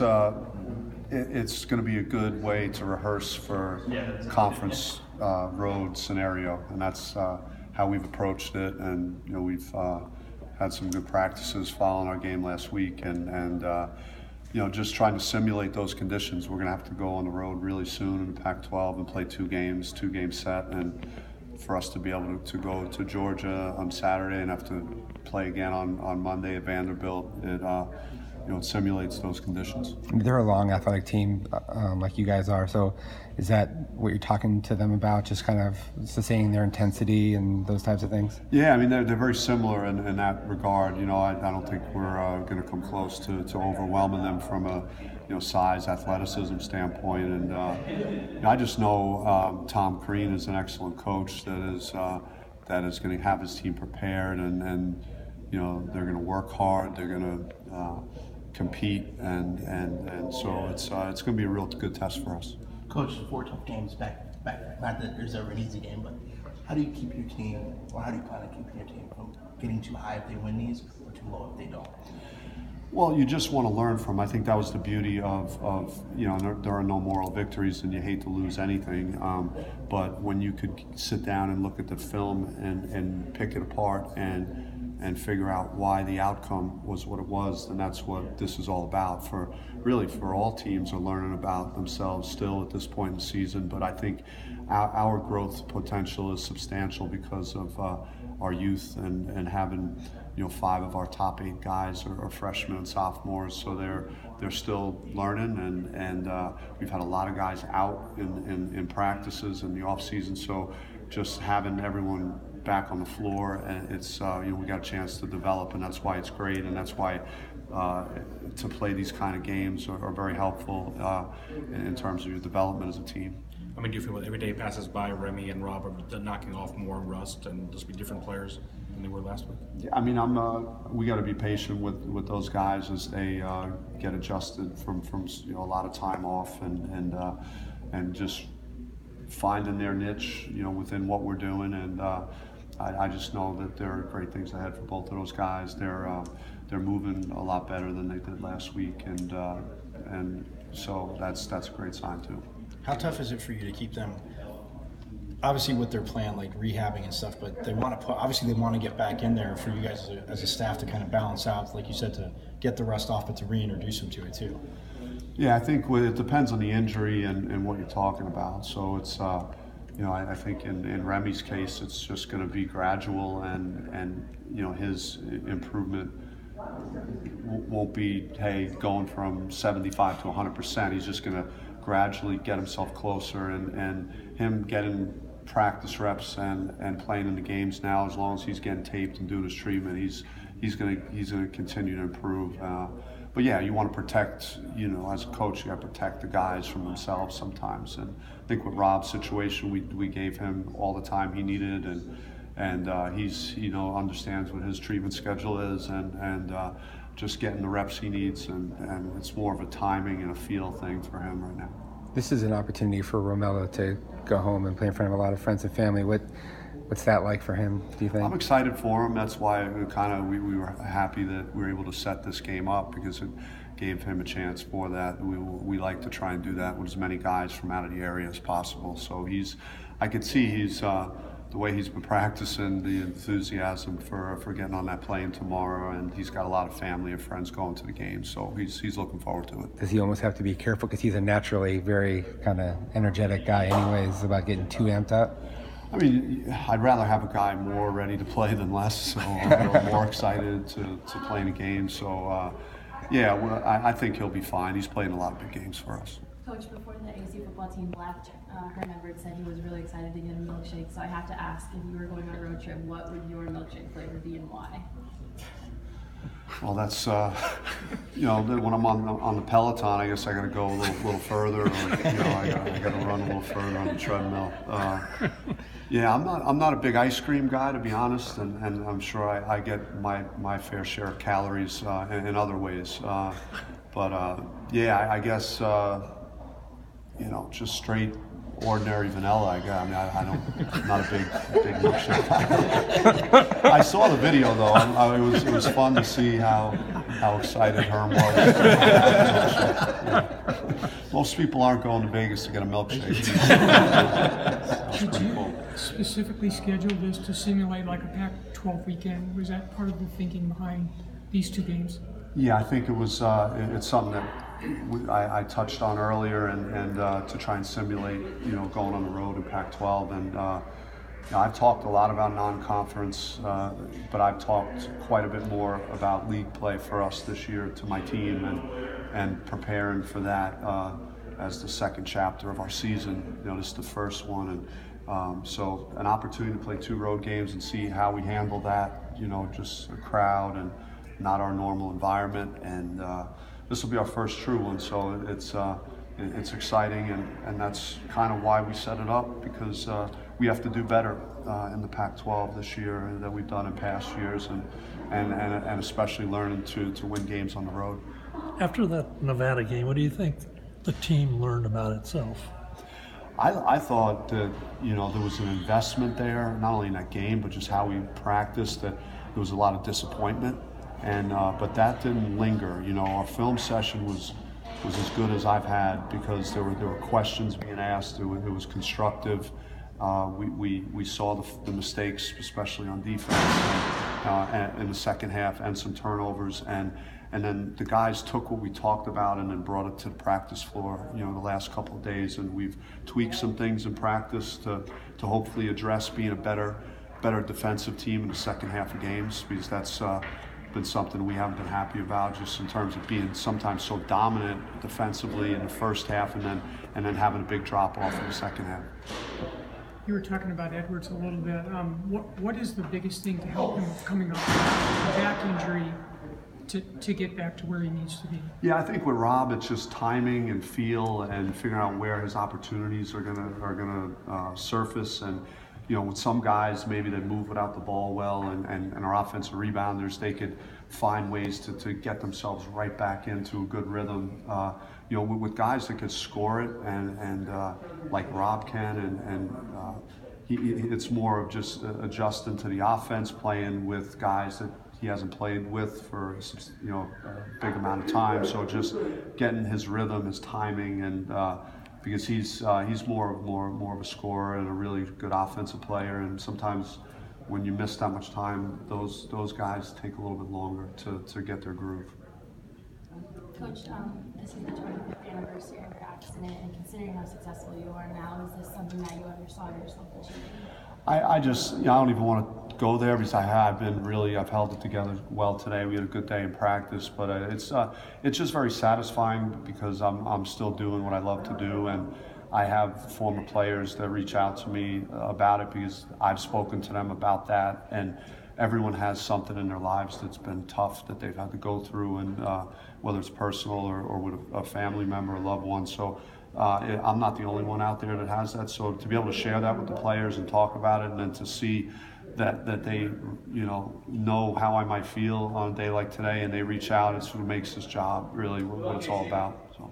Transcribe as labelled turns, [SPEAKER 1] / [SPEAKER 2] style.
[SPEAKER 1] Uh, it's going to be a good way to rehearse for conference road scenario, and that's how we've approached it. And we've had some good practices following our game last week, and just trying to simulate those conditions. We're going to have to go on the road really soon in the Pac-12 and play two game set, and for us to be able to go to Georgia on Saturday and have to play again on Monday at Vanderbilt, it simulates those conditions.
[SPEAKER 2] They're a long athletic team like you guys are, so is that what you're talking to them about, just kind of sustaining their intensity and those types of things?
[SPEAKER 1] Yeah, I mean, they're very similar in that regard. I don't think we're going to come close to overwhelming them from a size, athleticism standpoint. And I just know Tom Crean is an excellent coach that is going to have his team prepared, and they're going to work hard. They're going to compete, and so it's going to be a real good test for us.
[SPEAKER 3] Coach, 4 tough games back. Not that there's ever an easy game, but how do you keep your team, or how do you plan on keeping your team from getting too high if they win these, or too low if they don't?
[SPEAKER 1] Well, you just want to learn from. I think that was the beauty of there are no moral victories, and you hate to lose anything. But when you could sit down and look at the film and pick it apart and figure out why the outcome was what it was, then that's what this is all about. For all teams are learning about themselves still at this point in the season. But I think our growth potential is substantial because of our youth and having 5 of our top 8 guys are freshmen and sophomores, so they're still learning, and we've had a lot of guys out in practices in the off season. So just having everyone back on the floor, and it's we got a chance to develop, and that's why it's great, and that's why to play these kind of games are very helpful in terms of your development as a team.
[SPEAKER 4] I mean, do you feel that every day passes by, Remy and Rob are knocking off more rust and just be different players than they were last week?
[SPEAKER 1] Yeah, I mean, we got to be patient with those guys as they get adjusted from a lot of time off and just finding their niche, within what we're doing. And I just know that there are great things ahead for both of those guys. They're moving a lot better than they did last week, and so that's a great sign too.
[SPEAKER 5] How tough is it for you to keep them, obviously with their plan, like rehabbing and stuff, but they want to get back in there for you guys as a staff to kind of balance out, like you said, to get the rust off, but to reintroduce them to it too?
[SPEAKER 1] Yeah, I think it depends on the injury and what you're talking about. So it's, I think in Remy's case, it's just going to be gradual, and his improvement won't be, going from 75 to 100%. He's just going to gradually get himself closer, and him getting practice reps and playing in the games now, as long as he's getting taped and doing his treatment, he's going to continue to improve. But yeah, you want to protect, as a coach, you got to protect the guys from themselves sometimes. And I think with Rob's situation, we gave him all the time he needed, and he's understands what his treatment schedule is, and just getting the reps he needs, and it's more of a timing and a feel thing for him right now.
[SPEAKER 2] This is an opportunity for Romello to go home and play in front of a lot of friends and family. What's that like for him, do you think?
[SPEAKER 1] I'm excited for him. That's why we were happy that we were able to set this game up, because it gave him a chance for that. We like to try and do that with as many guys from out of the area as possible. So I could see the way he's been practicing, the enthusiasm for getting on that plane tomorrow, and he's got a lot of family and friends going to the game, so he's looking forward to it.
[SPEAKER 2] Does he almost have to be careful because he's a naturally very kind of energetic guy anyways, about getting too amped up?
[SPEAKER 1] I mean, I'd rather have a guy more ready to play than less, so I'm more excited to play in a game. So, I think he'll be fine. He's played in a lot of big games for us.
[SPEAKER 6] Coach, before the ASU football team left, Vanderbilt said he was really excited to get a milkshake. So I have to ask, if you were going on a road trip, what would your milkshake flavor be and why?
[SPEAKER 1] Well, that's when I'm on the Peloton, I guess I got to go a little further, or I got to run a little further on the treadmill. I'm not a big ice cream guy, to be honest, and I'm sure I get my fair share of calories in other ways. I guess just straight ordinary vanilla. I'm not a big milkshake. I saw the video though. It was fun to see how excited Herm was. Most people aren't going to Vegas to get a milkshake. That's
[SPEAKER 7] Did
[SPEAKER 1] pretty
[SPEAKER 7] you
[SPEAKER 1] cool.
[SPEAKER 7] specifically schedule this to simulate like a Pac-12 weekend? Was that part of the thinking behind these two games?
[SPEAKER 1] Yeah, I think it was. It's something that I touched on earlier, and to try and simulate, going on the road in Pac-12. And I've talked a lot about non-conference, but I've talked quite a bit more about league play for us this year to my team, and preparing for that as the second chapter of our season. This is the first one, and so an opportunity to play 2 road games and see how we handle that. Just a crowd and not our normal environment, and this will be our first true one, so it's exciting, and that's kind of why we set it up, because we have to do better in the Pac-12 this year than we've done in past years, and especially learning to win games on the road.
[SPEAKER 8] After that Nevada game, what do you think the team learned about itself?
[SPEAKER 1] I thought that there was an investment there, not only in that game, but just how we practiced. That there was a lot of disappointment. But that didn't linger. Our film session was as good as I've had, because there were questions being asked. It was constructive. We saw the mistakes, especially on defense, in the second half, and some turnovers. And then the guys took what we talked about and then brought it to the practice floor. The last couple of days, and we've tweaked some things in practice to hopefully address being a better defensive team in the second half of games, because that's been something we haven't been happy about, just in terms of being sometimes so dominant defensively in the first half, and then having a big drop off in the second half.
[SPEAKER 7] You were talking about Edwards a little bit. What is the biggest thing to help him coming off a back injury to get back to where he needs to be?
[SPEAKER 1] Yeah, I think with Rob, it's just timing and feel and figuring out where his opportunities are gonna surface. And with some guys, maybe they move without the ball well, and our offensive rebounders, they could find ways to get themselves right back into a good rhythm. With guys that could score it, and like Rob can, it's more of just adjusting to the offense, playing with guys that he hasn't played with for a big amount of time. So just getting his rhythm, his timing, and because he's more of a scorer and a really good offensive player, and sometimes when you miss that much time, those guys take a little bit longer to get their groove.
[SPEAKER 6] Coach, this is the 25th anniversary of your accident, and considering how successful you are now, is this something that you ever saw yourself achieving?
[SPEAKER 1] I don't even want to go there, because I've held it together well today. We had a good day in practice, but it's just very satisfying, because I'm still doing what I love to do, and I have former players that reach out to me about it, because I've spoken to them about that, and everyone has something in their lives that's been tough that they've had to go through, and whether it's personal or with a family member or loved one. So I'm not the only one out there that has that. So to be able to share that with the players and talk about it, and then to see that they know how I might feel on a day like today, and they reach out, it's what makes this job really what it's all about. So.